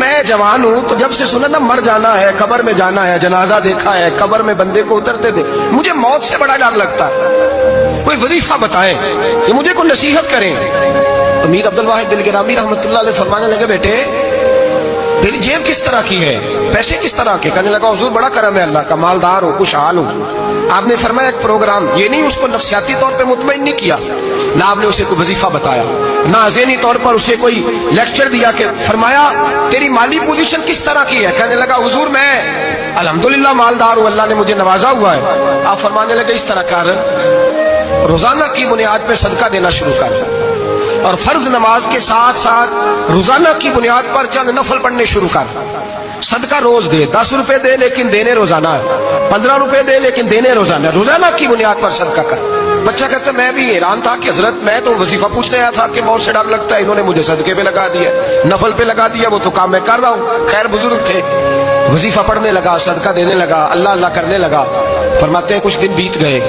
میں جوان ہوں تو جب سے سنا نا مر جانا ہے، قبر میں جانا ہے، جنازہ دیکھا ہے، قبر میں بندے کو اترتے تھے، مجھے موت سے بڑا ڈر لگتا ہے۔ کوئی وظیفہ بتائیں، یہ مجھے کوئی نصیحت کریں۔ تو میر عبدالواحد دلگرامی رحمۃ اللہ علیہ فرمانے لگے بیٹے تیری جیب کس طرح کی ہے، پیسے کس طرح کے؟ کہنے لگا حضور بڑا کرم ہے اللہ کا، مالدار ہو، خوشحال ہو۔ آپ نے فرمایا ایک پروگرام، یہ نہیں اس کو نفسیاتی طور پہ مطمئن نہیں کیا، نہ آپ نے اسے کوئی وظیفہ بتایا، نہ ذہنی طور پر اسے کوئی لیکچر دیا کہ فرمایا تیری مالی پوزیشن کس طرح کی ہے؟ کہنے لگا حضور میں الحمدللہ مالدار ہوں، اللہ نے مجھے نوازا ہوا ہے۔ آپ فرمانے لگے اس طرح کر، روزانہ کی بنیاد پہ صدقہ دینا شروع کر، اور فرض نماز کے ساتھ ساتھ روزانہ کی بنیاد پر چند نفل پڑھنے شروع کر۔ صدقہ روز دے، 10 روپے دے لیکن دینے روزانہ ہے، 15 روپے دے لیکن دینے روزانہ ہے، روزانہ کی بنیاد پر صدقہ کر۔ بچہ کہتا میں بھی حیران تھا کہ حضرت میں تو وظیفہ پوچھنے آیا تھا کہ موت سے ڈر لگتا ہے، انہوں نے مجھے صدقے پہ لگا دیا، نفل پہ لگا دیا، وہ تو کام میں کر رہا ہوں۔ خیر بزرگ تھے، وظیفہ پڑھنے لگا، صدقہ دینے لگا، اللہ اللہ کرنے لگا۔ فرماتے ہیں کچھ دن بیت گئے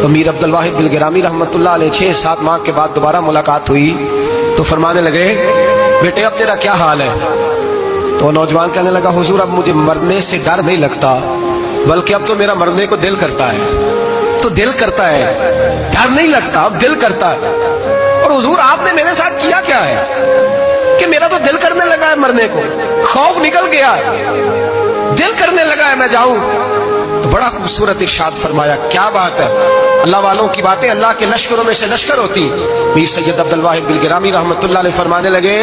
تو میر عبدالواحد دلگرامی رحمۃ اللہ علیہ 6-7 ماہ کے بعد دوبارہ ملاقات ہوئی تو فرمانے لگے بیٹے اب تیرا کیا حال ہے؟ تو نوجوان کہنے لگا حضور اب مجھے مرنے سے ڈر نہیں لگتا، بلکہ اب تو میرا مرنے کو دل کرتا ہے، تو دل کرتا ہے، ڈر نہیں لگتا، اب دل کرتا ہے۔ اور حضور آپ نے میرے ساتھ کیا کیا ہے کہ میرا تو دل کرنے لگا ہے مرنے کو، خوف نکل گیا ہے، دل کرنے لگا ہے میں جاؤں۔ تو بڑا خوبصورت ارشاد فرمایا، کیا بات ہے، اللہ والوں کی باتیں اللہ کے لشکروں میں سے لشکر ہوتی۔ میر سید عبدالواحد دلگرامی رحمۃ اللہ علیہ فرمانے لگے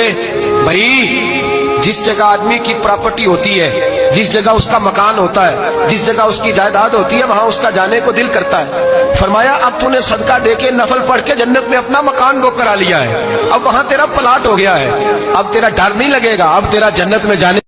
بھائی جس جگہ آدمی کی پراپرٹی ہوتی ہے، جس جگہ اس کا مکان ہوتا ہے، جس جگہ اس کی جائیداد ہوتی ہے، وہاں اس کا جانے کو دل کرتا ہے۔ فرمایا اب تو نے صدقہ دے کے نفل پڑھ کے جنت میں اپنا مکان بک کرا لیا ہے، اب وہاں تیرا پلاٹ ہو گیا ہے، اب تیرا ڈر نہیں لگے گا، اب تیرا جنت میں جانے